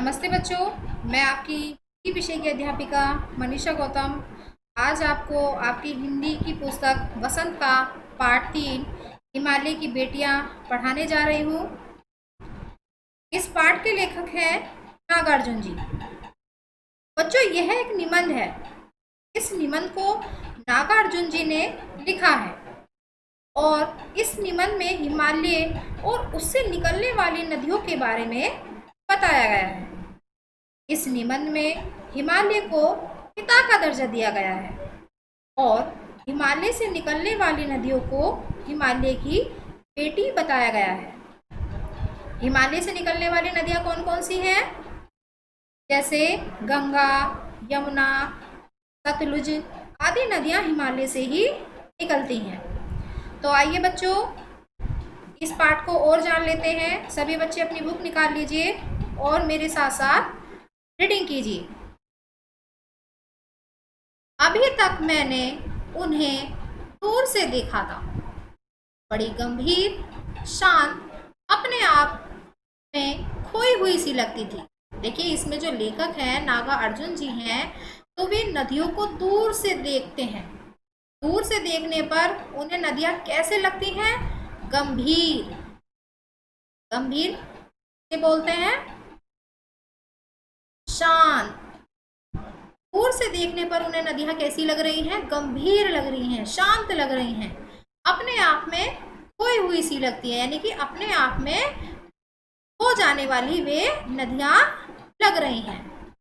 नमस्ते बच्चों, मैं आपकी हिंदी विषय की अध्यापिका मनीषा गौतम आज आपको आपकी हिंदी की पुस्तक वसंत का पाठ 3 हिमालय की बेटियां पढ़ाने जा रही हूँ। इस पाठ के लेखक हैं नागार्जुन जी। बच्चों, यह एक निबंध है। इस निबंध को नागार्जुन जी ने लिखा है और इस निबंध में हिमालय और उससे निकलने वाली नदियों के बारे में बताया गया है। इस निबंध में हिमालय को पिता का दर्जा दिया गया है और हिमालय से निकलने वाली नदियों को हिमालय की बेटी बताया गया है। हिमालय से निकलने वाली नदियां कौन कौन सी हैं? जैसे गंगा, यमुना, सतलुज आदि नदियां हिमालय से ही निकलती हैं। तो आइए बच्चों, इस पाठ को और जान लेते हैं। सभी बच्चे अपनी बुक निकाल लीजिए और मेरे साथ साथ रीडिंग कीजिए। अभी तक मैंने उन्हें दूर से देखा था, बड़ी गंभीर, शांत, अपने आप में खोई हुई सी लगती थी। देखिए, इसमें जो लेखक हैं नागार्जुन जी हैं, तो वे नदियों को दूर से देखते हैं। दूर से देखने पर उन्हें नदियां कैसे लगती हैं? गंभीर। गंभीर से बोलते हैं शांत। दूर से देखने पर उन्हें नदियां कैसी लग रही हैं? गंभीर लग रही हैं, शांत लग रही हैं, अपने आप में खोई हुई सी लगती है, यानी कि अपने आप में खो जाने वाली वे नदियां लग रही हैं।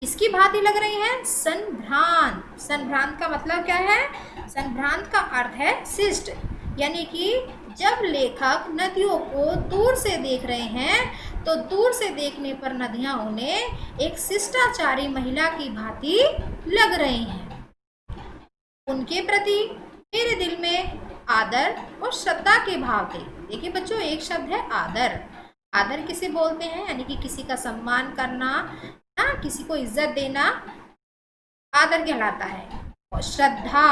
इसकी भांति लग रही हैं? संभ्रांत। संभ्रांत का मतलब क्या है? संभ्रांत का अर्थ है शिष्ट, यानी कि जब लेखक नदियों को दूर से देख रहे हैं तो दूर से देखने पर नदियां उन्हें एक शिष्टाचारी महिला की भांति लग रही हैं। उनके प्रति मेरे दिल में आदर और श्रद्धा के भाव थे। देखिए बच्चों, एक शब्द है आदर। आदर किसे बोलते हैं? यानी कि किसी का सम्मान करना, किसी को इज्जत देना आदर कहलाता है। और श्रद्धा,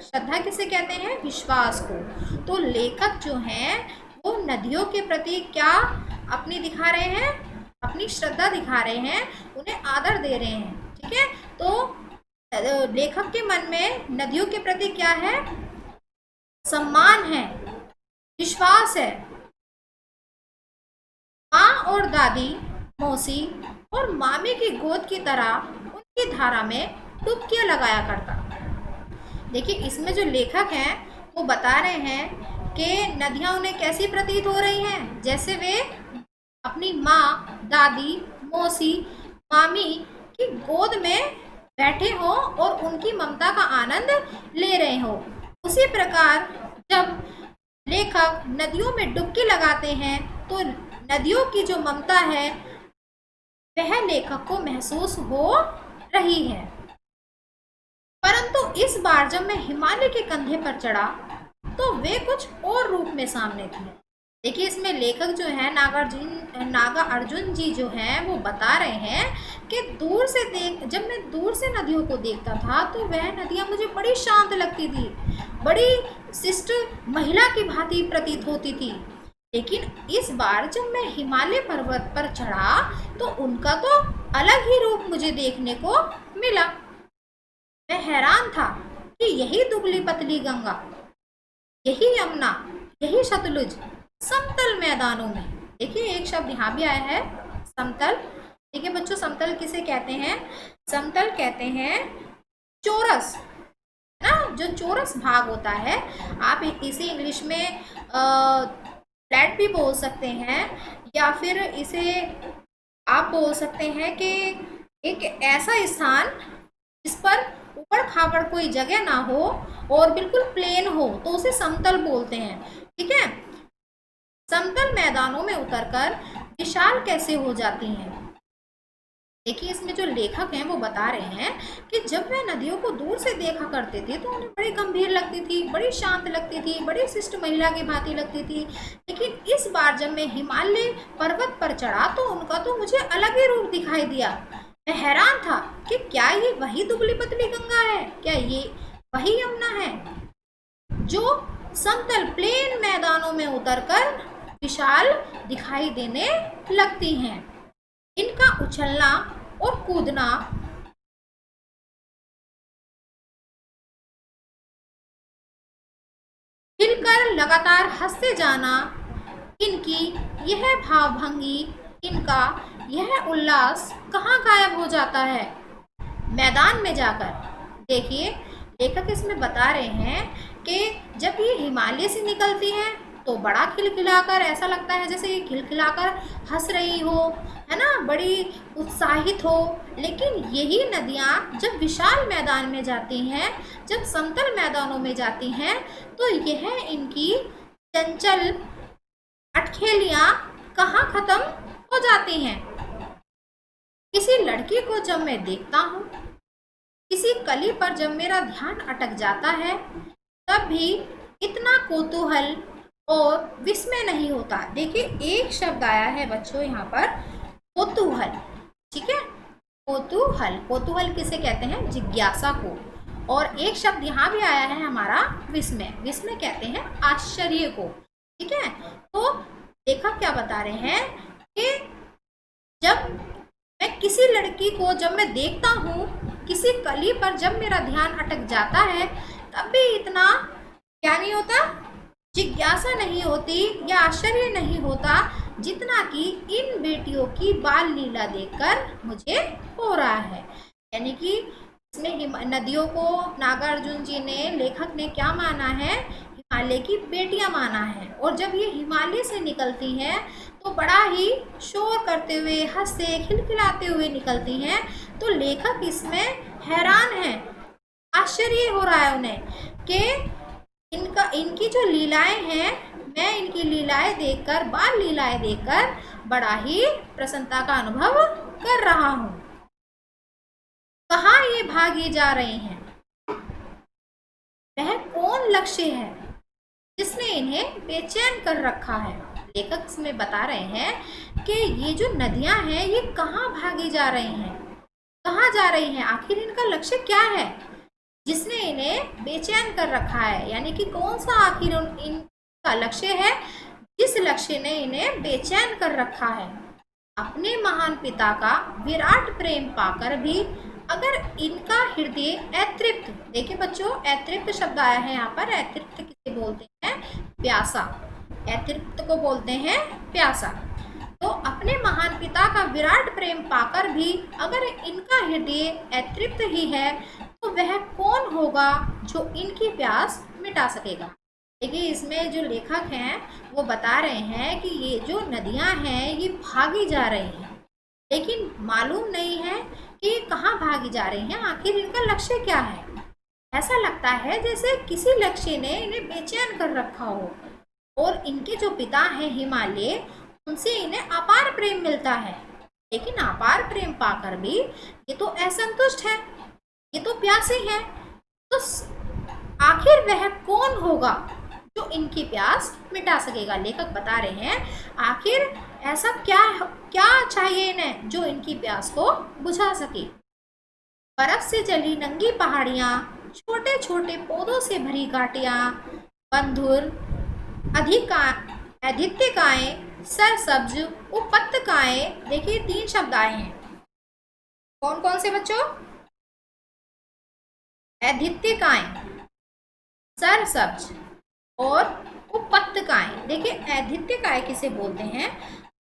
श्रद्धा किसे कहते हैं? विश्वास को। तो लेखक जो हैं वो नदियों के प्रति क्या अपनी दिखा रहे हैं? अपनी श्रद्धा दिखा रहे हैं, उन्हें आदर दे रहे हैं। ठीक है, तो लेखक के मन में नदियों के प्रति क्या है? सम्मान है, विश्वास है। माँ और दादी, मौसी और मामी की गोद की तरह उनकी धारा में डुबकियां लगाया करता। देखिए, इसमें जो लेखक हैं वो बता रहे हैं कि नदियां उन्हें कैसी प्रतीत हो रही हैं, जैसे वे अपनी माँ, दादी, मौसी, मामी की गोद में बैठे हों और उनकी ममता का आनंद ले रहे हों। उसी प्रकार जब लेखक नदियों में डुबकी लगाते हैं तो नदियों की जो ममता है वह लेखक को महसूस हो रही है। परंतु इस बार जब मैं हिमालय के कंधे पर चढ़ा तो वे कुछ और रूप में सामने थे। देखिए, इसमें लेखक जो है नागार्जुन जी जो हैं वो बता रहे हैं कि जब मैं दूर से नदियों को देखता था तो वह नदियां मुझे बड़ी शांत लगती थी, बड़ी शिष्ट महिला की भांति प्रतीत होती थी। लेकिन इस बार जब मैं हिमालय पर्वत पर चढ़ा तो उनका तो अलग ही रूप मुझे देखने को मिला। मैं हैरान था कि यही दुबली पतली गंगा, यही यमुना, यही सतलुज समतल मैदानों में। देखिए, एक शब्द यहाँ भी आया है, समतल। देखिए बच्चों, समतल किसे कहते हैं? समतल कहते हैं चौरस, है ना, जो चौरस भाग होता है। आप इसे इंग्लिश में फ्लैट भी बोल सकते हैं, या फिर इसे आप बोल सकते हैं कि एक ऐसा स्थान जिस पर ऊबड़ खाबड़ कोई जगह ना हो और बिल्कुल प्लेन हो तो उसे समतल बोलते हैं। ठीक है, समतल मैदानों में उतरकर विशाल कैसे हो जाती हैं। देखिए, इसमें जो लेखक हैं वो बता रहे हैं कि जब वे नदियों को दूर से देखा करते थे तो उन्हें बड़ी गंभीर लगती थी, बड़ी शांत लगती थी, बड़ी शिष्ट महिला की भांति लगती थी। लेकिन इस बार जब मैं हिमालय पर्वत पर चढ़ा तो उनका तो मुझे अलग ही रूप दिखाई दिया। मैं हैरान था कि क्या ये वही दुबली पतली गंगा है, क्या ये वही यमुना है जो समतल प्लेन मैदानों में उतरकर विशाल दिखाई देने लगती हैं। इनका उछलना और कूदना, हिलकर लगातार हंसते जाना, इनकी यह भावभंगी, इनका यह उल्लास कहाँ गायब हो जाता है? मैदान में जाकर। देखिए, लेखक इसमें बता रहे हैं कि जब ये हिमालय से निकलती हैं तो बड़ा खिलखिलाकर, ऐसा लगता है जैसे ये खिलखिलाकर हंस रही हो, है ना, बड़ी उत्साहित हो। लेकिन यही नदियाँ जब विशाल मैदान में जाती हैं, जब समतल मैदानों में जाती हैं, तो यह इनकी चंचल अटखेलियाँ कहाँ खत्म हो जाती हैं? किसी लड़की को जब मैं देखता हूँ, किसी कली पर जब मेरा ध्यान अटक जाता है, तब भी इतना कौतूहल और विस्मय नहीं होता। देखिए, एक शब्द आया है बच्चों यहाँ पर, कौतूहल। ठीक है, कौतूहल। कौतूहल किसे कहते हैं? जिज्ञासा को। और एक शब्द यहाँ भी आया है हमारा, विस्मय। विस्मय कहते हैं आश्चर्य को। ठीक है, तो लेखक क्या बता रहे हैं कि जब मैं किसी लड़की को जब मैं देखता हूँ, किसी कली पर जब मेरा ध्यान अटक जाता है, तब भी इतना क्या नहीं होता? जिज्ञासा नहीं होती या आश्चर्य नहीं होता, जितना कि इन बेटियों की बाल लीला देखकर मुझे हो रहा है। यानी कि इसमें नदियों को नागार्जुन जी ने, लेखक ने क्या माना है? हिमालय की बेटियां माना है। और जब ये हिमालय से निकलती हैं तो बड़ा ही शोर करते हुए, हंसते खिलखिलाते हुए निकलती हैं। तो लेखक इसमें हैरान है, आश्चर्य हो रहा है उन्हें कि इनकी जो लीलाएं हैं, मैं इनकी लीलाएं देखकर, बाल लीलाएं देखकर बड़ा ही प्रसन्नता का अनुभव कर रहा हूं। कहाँ ये भागी जा रही हैं? वह कौन लक्ष्य है जिसने इन्हें बेचैन कर रखा है? लेखक इसमें बता रहे हैं कि ये जो नदियां हैं, ये कहाँ भागी जा रही हैं, कहाँ जा रही हैं, आखिर इनका लक्ष्य क्या है जिसने इन्हें बेचैन कर रखा है? यानी कि कौन सा आखिर इनका लक्ष्य है जिस लक्ष्य ने इन्हें बेचैन कर रखा है? अपने महान पिता का विराट प्रेम पाकर भी अगर इनका हृदय अतृप्त, देखिए बच्चों, अतृप्त शब्द आया है यहाँ पर। अतृप्त किसे बोलते हैं? प्यासा। अतृप्त को बोलते हैं प्यासा। तो अपने महान पिता का विराट प्रेम पाकर भी अगर इनका हृदय अतृप्त ही है, तो वह कौन होगा जो इनकी प्यास मिटा सकेगा? देखिए, इसमें जो लेखक हैं वो बता रहे हैं कि ये जो नदियां हैं ये भागी जा रही हैं, लेकिन मालूम नहीं है कि कहाँ भागी जा रही हैं, आखिर इनका लक्ष्य क्या है। ऐसा लगता है जैसे किसी लक्ष्य ने इन्हें बेचैन कर रखा हो। और इनके जो पिता हैं हिमालय, उनसे इन्हें अपार प्रेम मिलता है, लेकिन अपार प्रेम पाकर भी ये तो असंतुष्ट है, ये तो प्यासे हैं। तो आखिर वह कौन होगा जो इनकी प्यास मिटा सकेगा? लेखक बता रहे हैं आखिर ऐसा क्या चाहिए इन्हें जो इनकी प्यास को बुझा सके। बर्फ से जली नंगी पहाड़ियाँ, छोटे छोटे पौधों से भरी घाटियाँ, बंधुर आदित्यकाएं, सरसब्ज उपत्यकाएं। देखिए, 3 शब्द आए हैं। कौन कौन से बच्चों? आदित्यकाएं, सरसब्ज और उपत्यकाएं। देखिए, आदित्यकाय किसे बोलते हैं?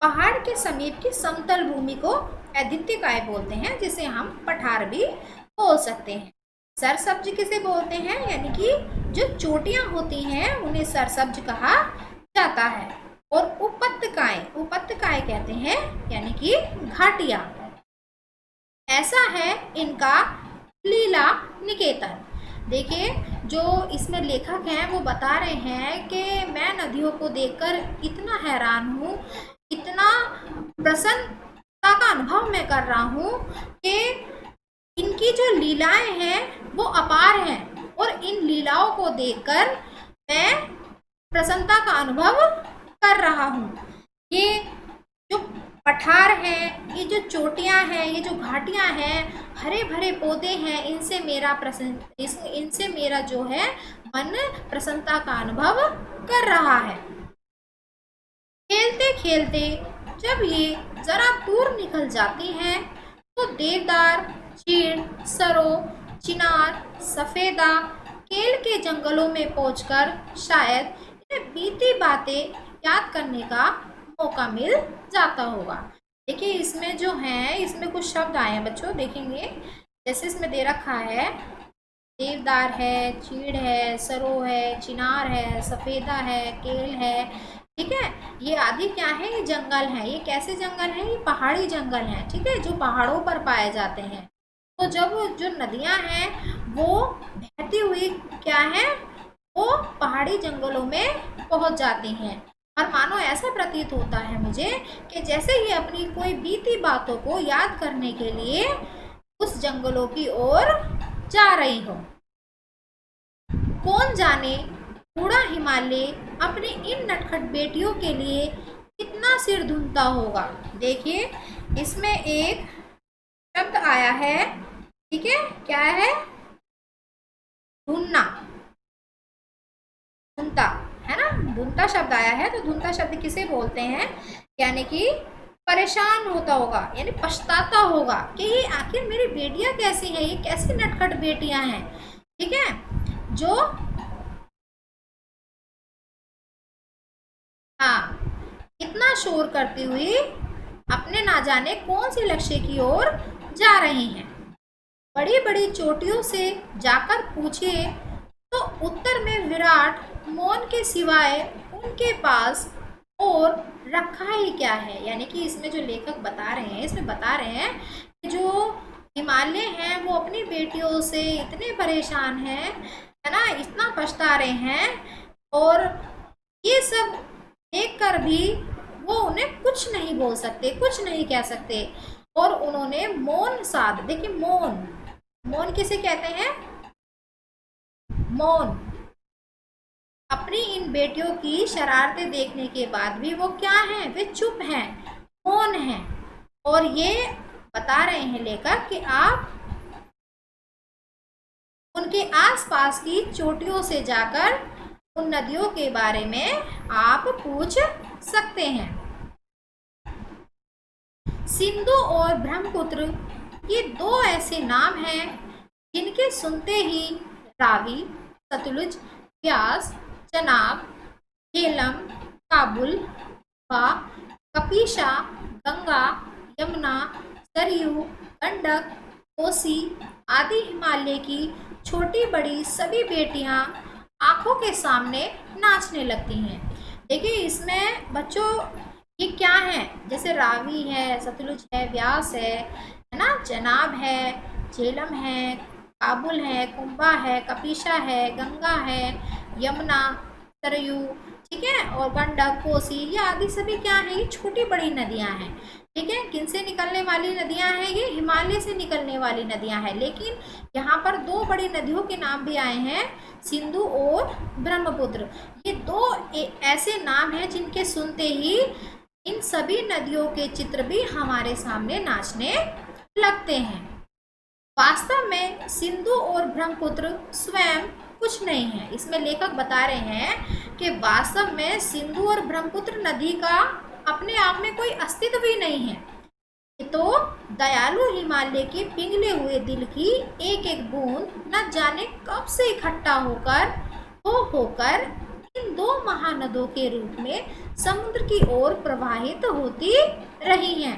पहाड़ के समीप की समतल भूमि को आदित्यकाय बोलते हैं, जिसे हम पठार भी बोल सकते हैं। सरसब्ज किसे बोलते हैं? यानी कि जो चोटियां होती हैं उन्हें सरसब्ज कहा जाता है। और उपत्यकाय कहते हैं, यानी कि घाटियां। ऐसा है इनका लीला निकेतन। देखिए, जो इसमें लेखक हैं वो बता रहे हैं कि मैं नदियों को देखकर इतना हैरान हूँ, इतना प्रसन्नता का अनुभव मैं कर रहा हूँ कि इनकी जो लीलाएं हैं वो अपार हैं। और इन लीलाओं को देखकर मैं प्रसन्नता का अनुभव कर रहा हूँ। ये जो पठार हैं, ये जो चोटियां हैं, ये जो घाटियां हैं, हरे भरे पौधे हैं, इनसे मेरा जो है मन प्रसन्नता का अनुभव कर रहा है। खेलते खेलते जब ये जरा दूर निकल जाती हैं तो देवदार, चीड़, सरो, चिनार, सफेदा, केल के जंगलों में पहुंचकर शायद इन्हें बीती बातें याद करने का मौका मिल जाता होगा। देखिए इसमें जो है, इसमें कुछ शब्द आए हैं बच्चों, देखेंगे। जैसे इसमें दे रखा है देवदार है, चीड़ है, सरो है, चिनार है, सफेदा है, केल है, ठीक है। ये आदि क्या है? ये जंगल है। ये कैसे जंगल है? ये पहाड़ी जंगल है, ठीक है, जो पहाड़ों पर पाए जाते हैं। तो जब जो नदियां हैं वो बहती हुई क्या है, वो पहाड़ी जंगलों में पहुंच जाती हैं, और मानो ऐसा प्रतीत होता है मुझे कि जैसे ये अपनी कोई बीती बातों को याद करने के लिए उस जंगलों की ओर जा रही हो। कौन जाने बूढ़ा हिमालय अपने इन नटखट बेटियों के लिए कितना सिर धुनता होगा। देखिए इसमें एक शब्द आया है, ठीक है, क्या है? धुनना, धुनता है ना, धुनता शब्द आया है। तो धुनता शब्द किसे बोलते हैं? यानी कि परेशान होता होगा, यानी पछताता होगा कि ये आखिर मेरी बेटियां कैसी हैं, ये कैसी नटखट बेटियां हैं, ठीक है, जो हाँ इतना शोर करती हुई अपने ना जाने कौन से लक्ष्य की ओर जा रही हैं। बड़ी बड़ी चोटियों से जाकर पूछे तो उत्तर में विराट मौन के सिवाय उनके पास और रखा ही क्या है। यानी कि इसमें जो लेखक बता रहे हैं, इसमें बता रहे हैं कि जो हिमालय हैं वो अपनी बेटियों से इतने परेशान हैं, है ना, इतना पछता रहे हैं, और ये सब देखकर भी वो उन्हें कुछ नहीं बोल सकते, कुछ नहीं कह सकते, और उन्होंने मौन साध। देखिए मौन, मौन किसे कहते हैं? मौन। अपनी इन बेटियों की शरारतें देखने के बाद भी वो क्या हैं? वे चुप हैं, मौन हैं, और ये बता रहे हैं लेखक कि आप उनके आसपास की चोटियों से जाकर उन नदियों के बारे में आप पूछ सकते हैं। सिंधु और ब्रह्मपुत्र ये दो ऐसे नाम हैं जिनके सुनते ही रावी, सतलुज, व्यास, चनाब, झेलम, काबुल, व कपीशा, गंगा, यमुना, सरयू, गंडक, कोसी आदि हिमालय की छोटी बड़ी सभी बेटियां आंखों के सामने नाचने लगती हैं। देखिए इसमें बच्चों ये क्या है? जैसे रावी है, सतलुज है, व्यास है ना, चनाब है, झेलम है, काबुल है, कुंभा है, कपीशा है, गंगा है, यमुना, सरयू, ठीक है, और गंडक, कोसी, ये आदि सभी क्या है? ये छोटी बड़ी नदियां हैं, ठीक है। किनसे निकलने वाली नदियां हैं? ये हिमालय से निकलने वाली नदियां हैं। लेकिन यहाँ पर दो बड़ी नदियों के नाम भी आए हैं, सिंधु और ब्रह्मपुत्र। ये दो ऐसे नाम हैं जिनके सुनते ही इन सभी नदियों के चित्र भी हमारे सामने नाचने लगते हैं। वास्तव में सिंधु और ब्रह्मपुत्र स्वयं कुछ नहीं है। इसमें लेखक बता रहे हैं कि वास्तव में सिंधु और ब्रह्मपुत्र नदी का अपने आप में कोई अस्तित्व ही नहीं है। ये तो दयालु हिमालय के पिघले हुए दिल की एक एक बूंद न जाने कब से इकट्ठा होकर इन दो महानदों के रूप में समुद्र की ओर प्रवाहित होती रही हैं।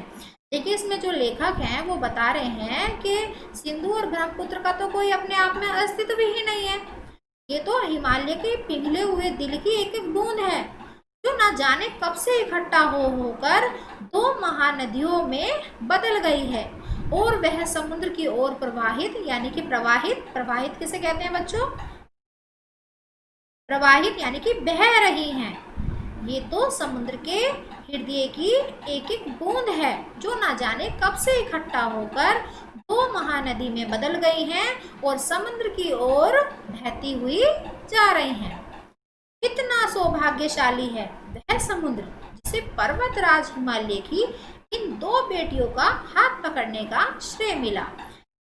देखिए इसमें जो लेखक हैं वो बता रहे हैं कि सिंधु और ब्रह्मपुत्र का तो कोई अपने आप में अस्तित्व ही नहीं है। ये तो हिमालय के पिघले हुए दिल की एक एक बूंद है जो ना जाने कब से इकट्ठा होकर दो महानदियों में बदल गई है, और वह समुद्र की ओर प्रवाहित, यानी कि प्रवाहित किसे कहते हैं बच्चों? प्रवाहित यानी कि बह रही हैं। ये तो समुद्र के हृदय की एक एक बूंद है जो ना जाने कब से इकट्ठा होकर दो महानदी में बदल गई हैं और समुद्र की ओर बहती हुई जा रही हैं। कितना सौभाग्यशाली है वह समुद्र जिसे पर्वतराज हिमालय की इन दो बेटियों का हाथ पकड़ने का श्रेय मिला।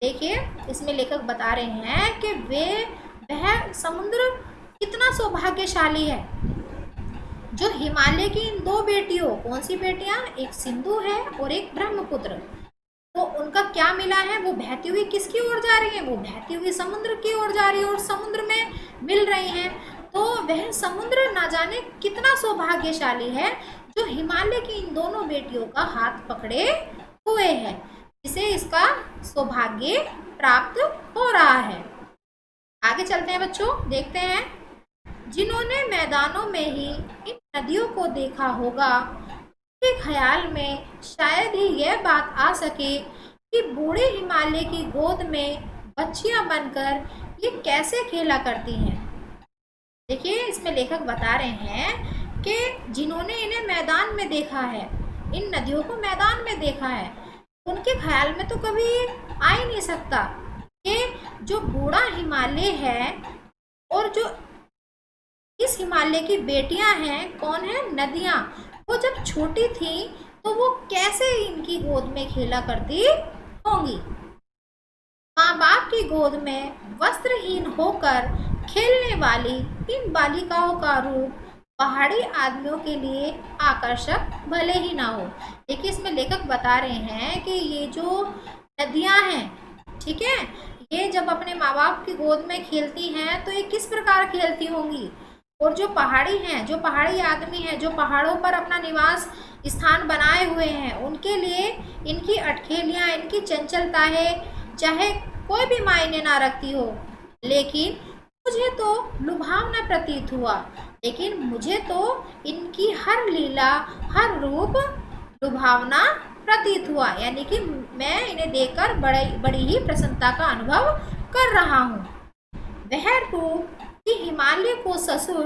देखिए इसमें लेखक बता रहे हैं कि वह समुद्र कितना सौभाग्यशाली है। जो हिमालय की इन दो बेटियों, कौन सी बेटियां, एक सिंधु है और एक ब्रह्मपुत्र, तो उनका क्या मिला है, वो बहती हुई किसकी ओर जा रही है, वो बहती हुई समुद्र की ओर जा रही है और समुद्र में मिल रही हैं। तो वह समुद्र ना जाने कितना सौभाग्यशाली है जो हिमालय की इन दोनों बेटियों का हाथ पकड़े हुए है, जिसे इसका सौभाग्य प्राप्त हो रहा है। आगे चलते हैं बच्चों, देखते हैं। जिन्होंने मैदानों में ही इन नदियों को देखा होगा, के ख्याल में शायद ही यह बात आ सके कि बूढ़े हिमालय की गोद में बच्चियां बनकर ये कैसे खेला करती हैं। देखिए, इसमें लेखक बता रहे हैं कि जिन्होंने इन्हें मैदान में देखा है, इन नदियों को मैदान में देखा है, उनके ख्याल में तो कभी आ ही नहीं सकता कि जो बूढ़ा हिमालय है और जो इस हिमालय की बेटियां हैं, कौन है, नदियां, वो जब छोटी थी तो वो कैसे इनकी गोद में खेला करती होंगी। माँ बाप की गोद में वस्त्रहीन होकर खेलने वाली इन बालिकाओं का रूप पहाड़ी आदमियों के लिए आकर्षक भले ही ना हो। देखिए, इसमें लेखक बता रहे हैं कि ये जो नदियां हैं, ठीक है, ये जब अपने माँ बाप की गोद में खेलती हैं तो ये किस प्रकार खेलती होंगी, और जो पहाड़ी हैं, जो पहाड़ी आदमी हैं, जो पहाड़ों पर अपना निवास स्थान बनाए हुए हैं, उनके लिए इनकी अटखेलियाँ, इनकी चंचलताएं चाहे कोई भी मायने ना रखती हो, लेकिन मुझे तो लुभावना प्रतीत हुआ, लेकिन मुझे तो इनकी हर लीला, हर रूप लुभावना प्रतीत हुआ, यानी कि मैं इन्हें देखकर बड़ी ही प्रसन्नता का अनुभव कर रहा हूँ। वह रूप कि हिमालय को ससुर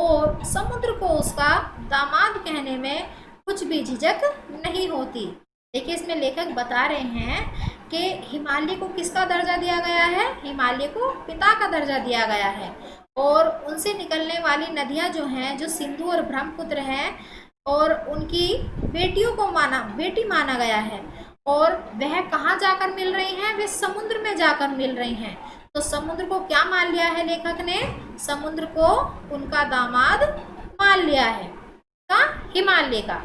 और समुद्र को उसका दामाद कहने में कुछ भी झिझक नहीं होती। देखिए, इसमें लेखक बता रहे हैं कि हिमालय को किसका दर्जा दिया गया है, हिमालय को पिता का दर्जा दिया गया है, और उनसे निकलने वाली नदियां जो हैं, जो सिंधु और ब्रह्मपुत्र हैं, और उनकी बेटियों को बेटी माना गया है, और वह कहाँ जाकर मिल रही हैं, वे समुद्र में जाकर मिल रही हैं। तो समुद्र को क्या मान लिया है लेखक ने, समुद्र को उनका दामाद मान लिया है, का हिमालय का।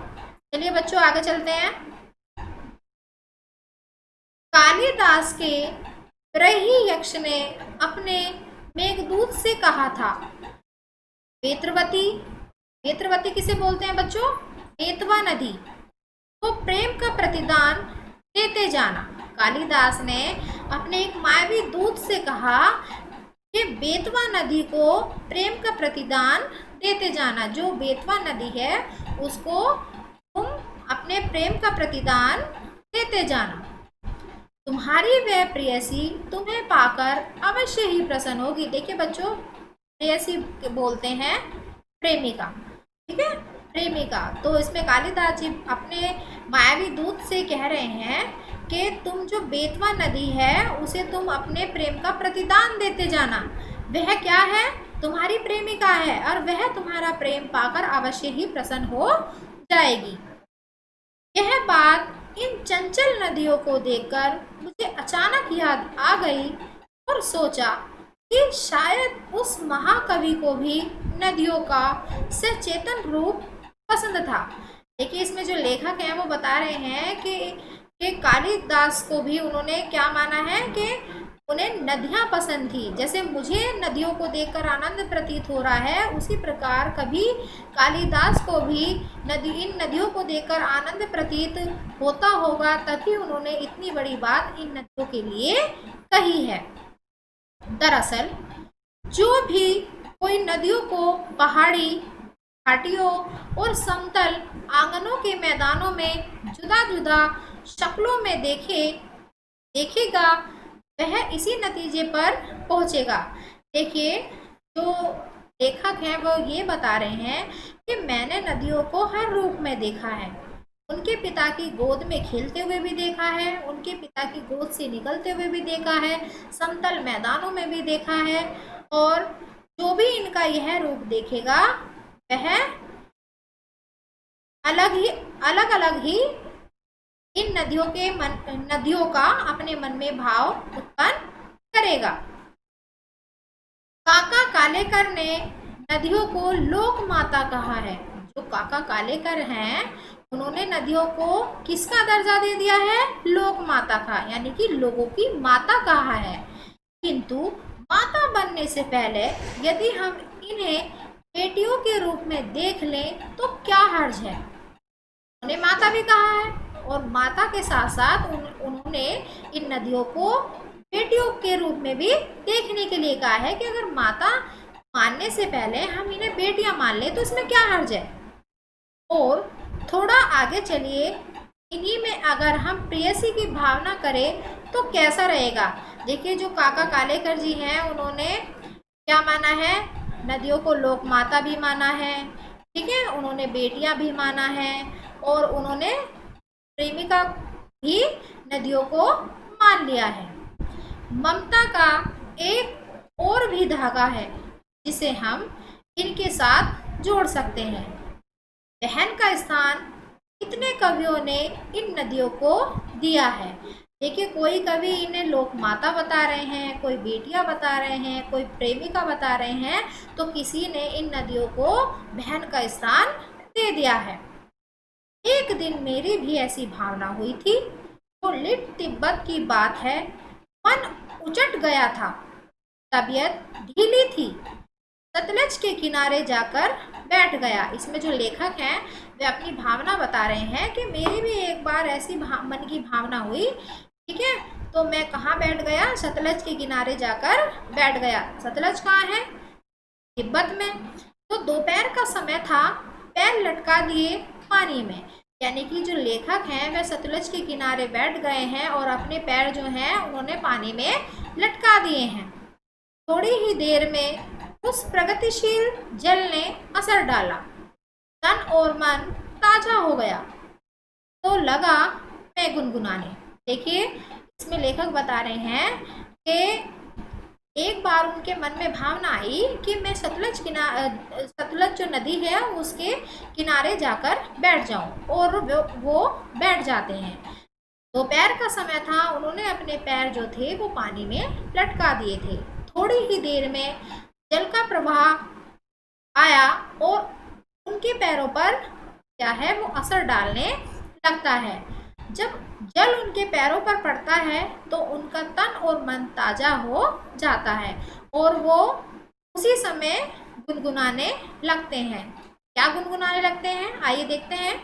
चलिए बच्चों, आगे चलते हैं। कालिदास के रही यक्ष ने अपने मेघदूत से कहा था, बेत्रवती, बेत्रवती किसे बोलते हैं बच्चों, बेतवा नदी, तो प्रेम का प्रतिदान देते जाना। कालिदास ने अपने एक मायावी दूत से कहा कि बेतवा नदी को प्रेम का प्रतिदान देते जाना, जो बेतवा नदी है उसको तुम अपने प्रेम का प्रतिदान देते जाना। तुम्हारी वह प्रेयसी तुम्हें पाकर अवश्य ही प्रसन्न होगी। देखिए बच्चों, प्रेयसी बोलते हैं प्रेमिका, ठीक है, प्रेमिका। तो इसमें कालिदास जी अपने मायावी दूत से कह रहे हैं कि तुम जो बेतवा नदी है उसे तुम अपने प्रेम का प्रतिदान देते जाना। वह क्या है, तुम्हारी प्रेमिका है, और वह तुम्हारा प्रेम पाकर अवश्य ही प्रसन्न हो जाएगी। यह बात इन चंचल नदियों को देखकर मुझे अचानक याद आ गई और सोचा कि शायद उस महाकवि को भी नदियों का सचेतन रूप पसंद था। देखिए, इसमें जो लेखक हैं वो बता रहे हैं कि कालिदास को भी उन्होंने क्या माना है कि उन्हें नदियाँ पसंद थी। जैसे मुझे नदियों को देखकर आनंद प्रतीत हो रहा है, उसी प्रकार कभी कालिदास को भी इन नदियों को देखकर आनंद प्रतीत होता होगा, तभी उन्होंने इतनी बड़ी बात इन नदियों के लिए कही है। दरअसल जो भी कोई नदियों को पहाड़ी घाटियों और समतल आंगनों के मैदानों में जुदा जुदा शक्लों में देखेगा, वह इसी नतीजे पर पहुंचेगा। देखिए, जो लेखक हैं वो ये बता रहे हैं कि मैंने नदियों को हर रूप में देखा है, उनके पिता की गोद में खेलते हुए भी देखा है, उनके पिता की गोद से निकलते हुए भी देखा है, समतल मैदानों में भी देखा है, और जो भी इनका यह रूप देखेगा वह अलग अलग ही इन नदियों का अपने मन में भाव उत्पन्न करेगा। काका कालेकर ने नदियों को लोक माता कहा है। जो काका कालेकर हैं उन्होंने नदियों को किसका दर्जा दे दिया है? लोक माता का, यानी कि लोगों की माता कहा है। किंतु माता बनने से पहले यदि हम इन्हें बेटियों के रूप में देख लें तो क्या हर्ज है? उन्हें माता भी कहा है और माता के साथ साथ उन्होंने इन नदियों को बेटियों के रूप में भी देखने के लिए कहा है कि अगर माता मानने से पहले हम इन्हें बेटियां मान लें तो इसमें क्या हर्ज है। और थोड़ा आगे चलिए, इन्हीं में अगर हम प्रेयसी की भावना करें तो कैसा रहेगा। देखिए जो काका कालेकर जी हैं उन्होंने क्या माना है? नदियों को लोक माता भी माना है, ठीक है, उन्होंने बेटियां भी माना है और उन्होंने प्रेमिका भी नदियों को मान लिया है। ममता का एक और भी धागा है जिसे हम इनके साथ जोड़ सकते हैं। बहन का स्थान कितने कवियों ने इन नदियों को दिया है? देखिए कोई कवि इन्हें लोक माता बता रहे हैं, कोई बेटियां बता रहे हैं, कोई प्रेमिका बता रहे हैं, तो किसी ने इन नदियों को बहन का स्थान दे दिया है। एक दिन मेरी भी ऐसी भावना हुई थी, तो लिट तिब्बत की बात है, मन उचट गया था, तबीयत ढीली थी, सतलज के किनारे जाकर बैठ गया। इसमें जो लेखक हैं वे अपनी भावना बता रहे हैं कि मेरी भी एक बार ऐसी मन की भावना हुई, ठीक है, तो मैं कहाँ बैठ गया? सतलज के किनारे जाकर बैठ गया। सतलज कहाँ है? तिब्बत में। तो दोपहर का समय था, पैर लटका दिए पानी में, यानी कि जो लेखक हैं वह सतलज के किनारे बैठ गए हैं और अपने पैर जो हैं उन्होंने पानी में लटका दिए हैं। थोड़ी ही देर में उस प्रगतिशील जल ने असर डाला, तन और मन ताजा हो गया, तो लगा मैं गुनगुनाने। देखिए इसमें लेखक बता रहे हैं कि एक बार उनके मन में भावना आई कि मैं सतलज जो नदी है उसके किनारे जाकर बैठ जाऊं, और वो बैठ जाते हैं। दोपहर का समय था, उन्होंने अपने पैर जो थे वो पानी में लटका दिए थे। थोड़ी ही देर में जल का प्रवाह आया और उनके पैरों पर क्या है वो असर डालने लगता है। जब जल उनके पैरों पर पड़ता है तो उनका तन और मन ताजा हो जाता है और वो उसी समय गुनगुनाने लगते हैं। क्या गुनगुनाने लगते हैं? आइए देखते हैं।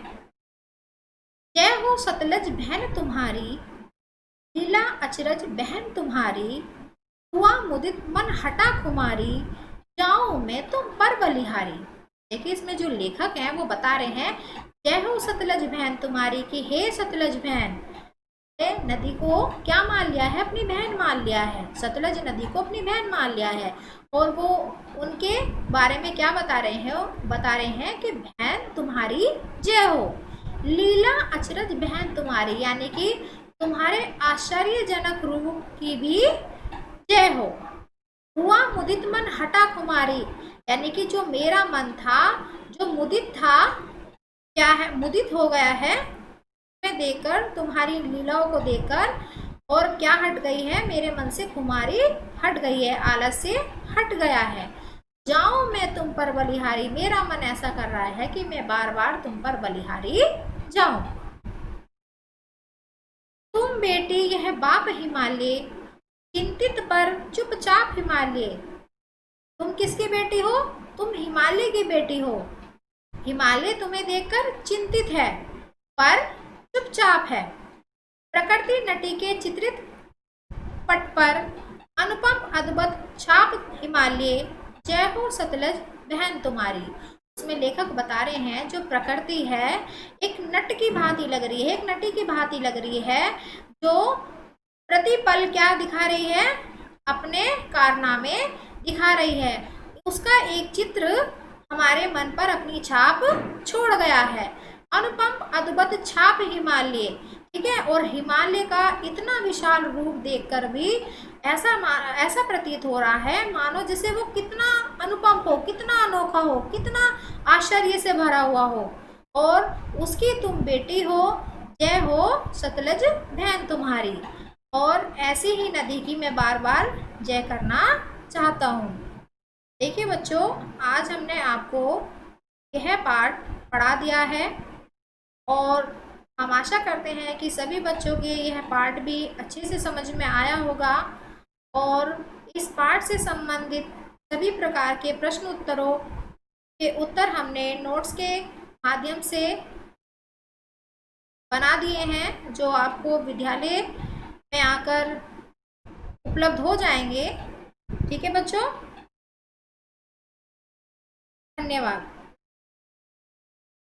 जय हो सतलज बहन तुम्हारी, लीला अचरज बहन तुम्हारी, हुआ मुदित मन हटा खुमारी, जाऊं मैं तुम पर बलिहारी। देखिए इसमें जो लेखक हैं वो बता रहे हैं जय हो सतलज बहन तुम्हारी, कि हे सतलज बहन, नदी को क्या मान लिया है? अपनी बहन मान लिया है। सतलज नदी को अपनी बहन मान लिया है और वो उनके बारे में क्या बता रहे हैं? बता रहे हैं कि बहन तुम्हारी जय हो, लीला अचरज बहन तुम्हारी, यानी कि तुम्हारे आश्चर्यजनक रूप की भी जय हो। हुआ मुदित मन हटा कुमारी, यानी कि जो मेरा मन था, जो मुदित था, क्या है? मुदित हो गया है मैं देखकर, तुम्हारी लीलाओं को देखकर, और क्या हट गई है? मेरे मन से खुमारी हट गई है, आलस्य हट गया है। जाऊं मैं तुम पर बलिहारी, मेरा मन ऐसा कर रहा है कि मैं बार बार तुम पर बलिहारी जाऊं। तुम बेटी यह बाप हिमालय, चिंतित पर चुपचाप हिमालय। तुम किसकी बेटी हो? तुम हिमालय की बेटी हो। हिमालय तुम्हें देखकर चिंतित है पर चुपचाप है। प्रकृति नटी के चित्रित पट पर अनुपम अद्भुत छाप हिमालय, जय हो सतलज बहन तुम्हारी। उसमें लेखक बता रहे हैं जो प्रकृति है एक नट की भांति लग रही है, एक नटी की भांति लग रही है, जो प्रतिपल क्या दिखा रही है? अपने कारनामे दिखा रही है। उसका एक चित्र हमारे मन पर अपनी छाप छोड़ गया है। अनुपम अद्भुत छाप हिमालय, ठीक है, और हिमालय का इतना विशाल रूप देखकर भी ऐसा प्रतीत हो रहा है मानो जैसे वो कितना अनुपम हो, कितना अनोखा हो, कितना आश्चर्य से भरा हुआ हो, और उसकी तुम बेटी हो, जय हो सतलज बहन तुम्हारी। और ऐसी ही नदी की मैं बार बार जय करना चाहता हूँ। देखिए बच्चों, आज हमने आपको यह पाठ पढ़ा दिया है और हम आशा करते हैं कि सभी बच्चों के यह पाठ भी अच्छे से समझ में आया होगा और इस पाठ से संबंधित सभी प्रकार के प्रश्न उत्तरों के उत्तर हमने नोट्स के माध्यम से बना दिए हैं जो आपको विद्यालय में आकर उपलब्ध हो जाएंगे। ठीक है बच्चों, धन्यवाद।